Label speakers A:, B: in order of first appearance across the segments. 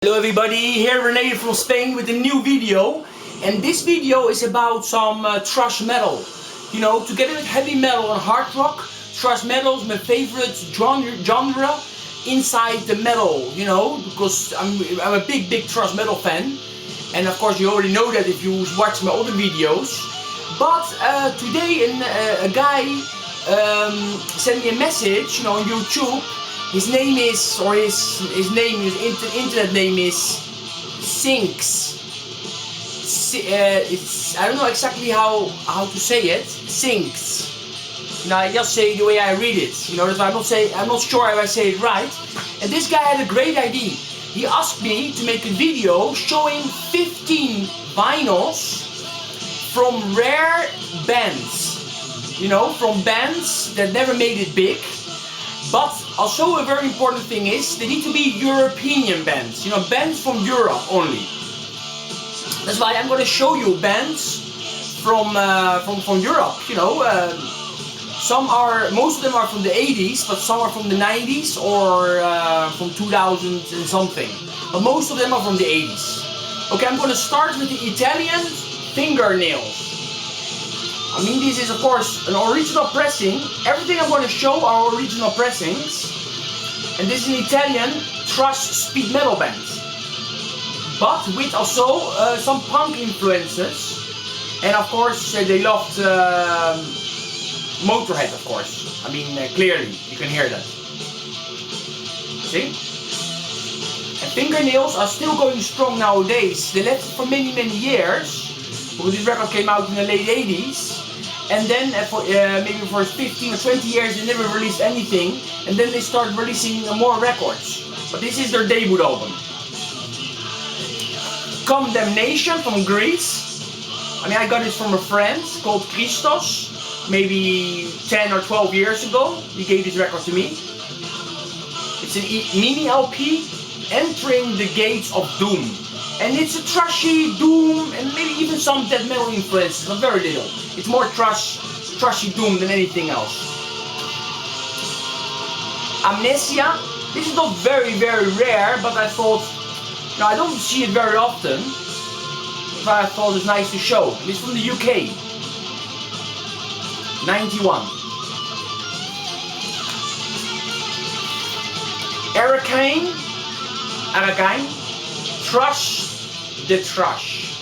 A: Hello everybody, here Rene from Spain with a new video, and this video is about some thrash metal. You know, together with heavy metal and hard rock, thrash metal is my favorite genre inside the metal, you know, because I'm a big thrash metal fan, and of course you already know that if you watch my other videos. But today a guy sent me a message, you know, on YouTube. His name is, or his internet name is Sinks. I don't know exactly how to say it. Sinks. You know, I just say the way I read it. You know, I'm not sure if I say it right. And this guy had a great idea. He asked me to make a video showing 15 vinyls from rare bands. You know, from bands that never made it big. But also a very important thing is they need to be European bands, you know, bands from Europe only. That's why I'm going to show you bands from Europe, you know. Most of them are from the 80s, but some are from the 90s or from 2000 and something. But most of them are from the 80s. Okay, I'm going to start with the Italian Fingernails. I mean, this is of course an original pressing. Everything I'm going to show are original pressings. And this is an Italian thrash speed metal band. But with also some punk influences. And of course they loved Motorhead, of course. I mean, clearly, you can hear that. See? And Fingernails are still going strong nowadays. They lasted for many years. Because this record came out in the late 80s. And then maybe for 15 or 20 years they never released anything, and then they started releasing more records. But this is their debut album. Condemnation from Greece. I mean, I got this from a friend called Christos, maybe 10 or 12 years ago. He gave this record to me. It's a mini LP, Entering the Gates of Doom. And it's a trashy doom and maybe even some death metal influences, but very little. It's more trashy doom than anything else. Amnesia. This is not very rare, but I thought, you know, I don't see it very often. But I thought it's nice to show. It's from the UK. 91. Arcane. Thrash the Trash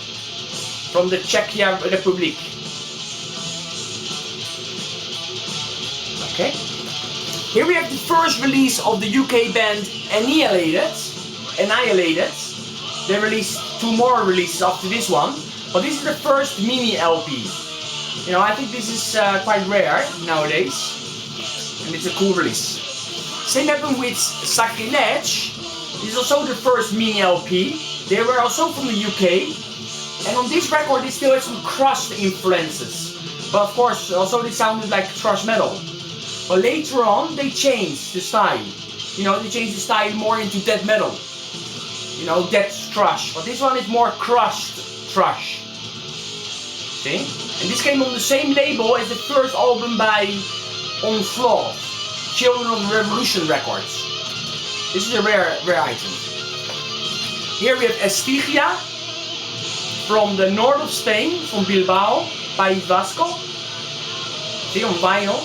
A: from the Czech Republic. Okay. Here we have the first release of the UK band Annihilated. They released 2 more releases after this one, but this is the first mini LP. You know, I think this is quite rare nowadays, and it's a cool release. Same happened with Sacrilege. This is also the first mini LP. They were also from the UK, and on this record they still had some crust influences. But of course, also they sounded like thrash metal. But later on, they changed the style. You know, they changed the style more into death metal. You know, death thrash. But this one is more crushed thrash. See? And this came on the same label as the first album by Onslaught, Children of the Revolution Records. This is a rare item. Here we have Estigia from the north of Spain, from Bilbao, País Vasco. See, on vinyl.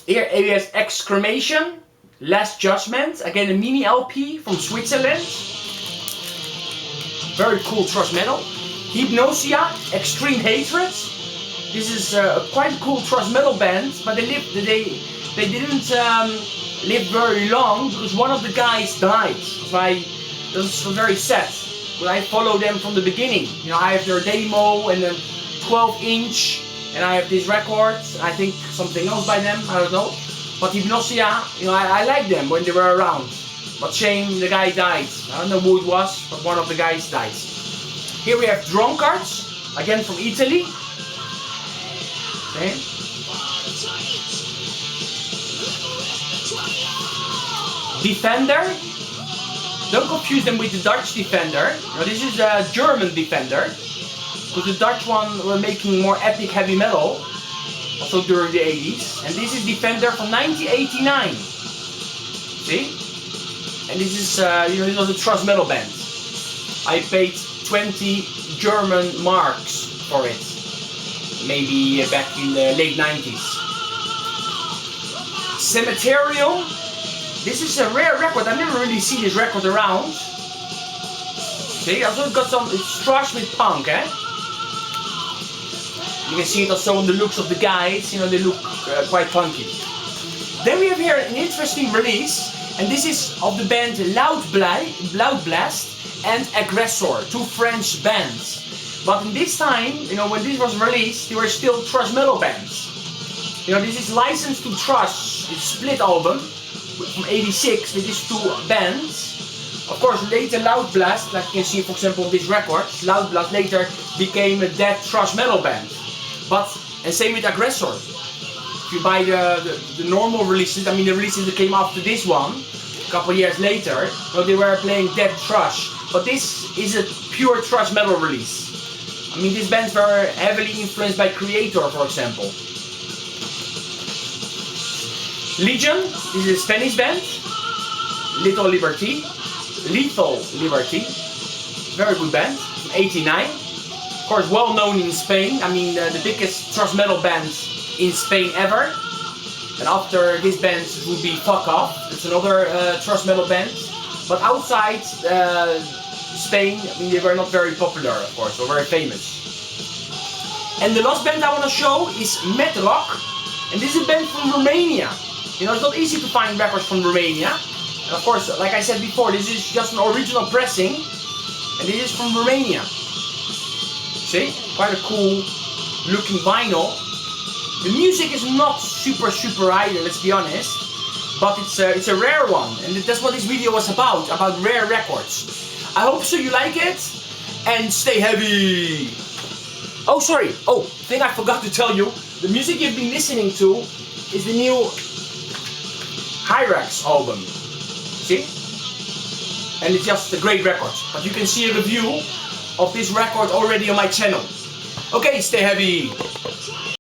A: Here we have Exclamation, Last Judgment, again a mini LP from Switzerland. Very cool thrash metal. Hypnosia, Extreme Hatred. This is quite a cool thrash metal band, but they didn't live very long because one of the guys died. So that was very sad. But I followed them from the beginning. You know, I have their demo and then 12-inch, and I have this record. I think something else by them, I don't know. But Hypnosia, you know, I liked them when they were around. But shame the guy died. I don't know who it was, but one of the guys died. Here we have Drunkards, again from Italy. Okay. Defender. Don't confuse them with the Dutch Defender. Now, this is a German Defender. Because the Dutch one were making more epic heavy metal. also during the 80s. And this is Defender from 1989. See? And this is, this was a thrash metal band. I paid 20 German marks for it. Maybe back in the late 90s. Cemeterium. This is a rare record. I never really seen this record around. See, also got some, it's thrash with punk, eh? You can see it also on the looks of the guys, they look quite punky. Then we have here an interesting release, and this is of the band Loud Blast and Aggressor, two French bands. But in this time, when this was released, they were still thrash metal bands. This is Licensed to Thrash, it's a split album from '86 with these two bands. Of course, later Loud Blast, like you can see for example on this record, Loud Blast later became a dead thrash metal band. And same with Aggressor. If you buy the normal releases, the releases that came after this one, a couple years later, they were playing dead thrash. But this is a pure thrash metal release. These bands were heavily influenced by Creator, for example. Legion, this is a Spanish band. Lethal Liberty, very good band, from '89. Of course, well known in Spain. The biggest thrash metal band in Spain ever. And after this band would be Fuck Off. It's another thrash metal band. But outside Spain, they were not very popular, of course, or very famous. And the last band I want to show is Metrock. And this is a band from Romania. It's not easy to find records from Romania. And of course, like I said before, this is just an original pressing. And this is from Romania. See? Quite a cool looking vinyl. The music is not super either, let's be honest. But it's a rare one. And that's what this video was about rare records. I hope so you like it. And stay heavy! Oh, sorry. Oh, thing I forgot to tell you. The music you've been listening to is the new Hyrax album. See? And it's just a great record. But you can see a review of this record already on my channel. Okay, stay heavy!